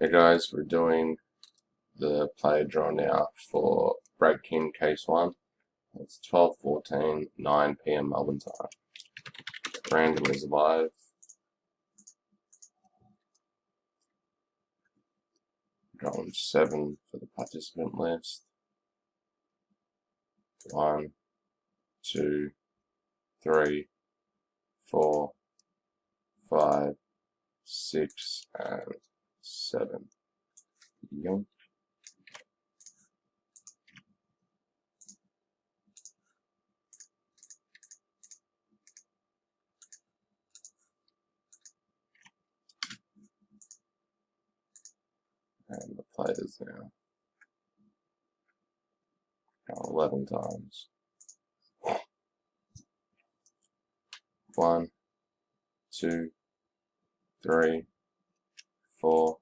Hey guys, we're doing the player draw now for Brad King Case 1. It's 12:14, 9 PM Melbourne time. Random is live. Drawing 7 for the participant list. 1, 2, 3, 4, 5, 6, and 7. Yoink. And the players now. 11 times. 1, 2, 3, 4,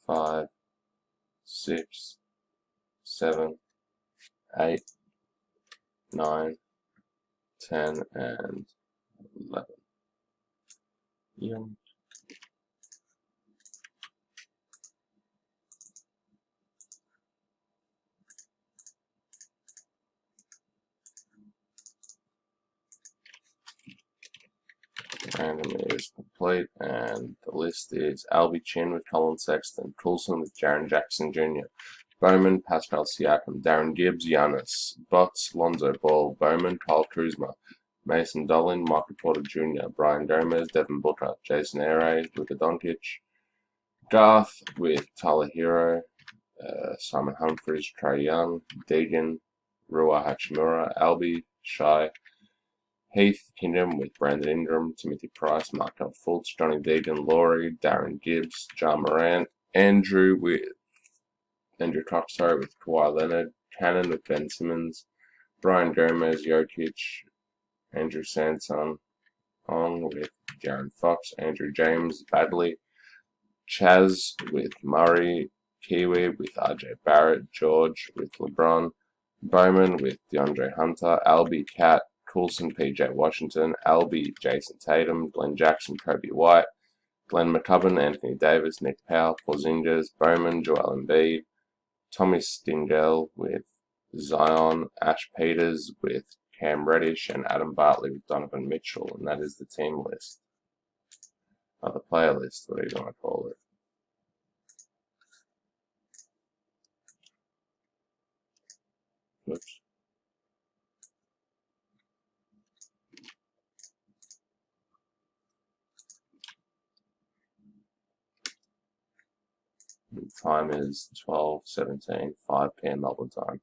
5, 6, 7, 8, 9, 10, and 11. Yum. Random is complete, and the list is Albie Chin with Colin Sexton, Coulson with Jaren Jackson Jr., Bowman, Pascal Siakam, Darren Gibbs, Giannis, Butts, Lonzo Ball, Bowman, Kyle Kuzma, Mason Dolan, Michael Porter Jr., Brian Gomez, Devin Booker, Jason Ayres, Luka Doncic, Garth with Tyler Hero, Simon Humphries, Trae Young, Deegan, Rua Hachimura, Albie, Shai, Heath Kingdom with Brandon Ingram, Timothy Price, Markel Fultz, Johnny Deegan, Laurie, Darren Gibbs, John Morant, Andrew Cox with Kawhi Leonard, Cannon with Ben Simmons, Brian Gomez, Jokic, Andrew Sanson on with Jaron Fox, Andrew James, Badley, Chaz with Murray, Kiwi with RJ Barrett, George with LeBron, Bowman with DeAndre Hunter, Albie Cat, Coulson, PJ Washington, Albie, Jason Tatum, Glenn Jackson, Kobe White, Glenn McCubbin, Anthony Davis, Nick Powell, Porzingis, Bowman, Joel Embiid, Tommy Stingel with Zion, Ash Peters with Cam Reddish, and Adam Bartley with Donovan Mitchell, and that is the team list. The player list, what are you going to call it? Oops. The time is 12:17, 5 PM Melbourne time.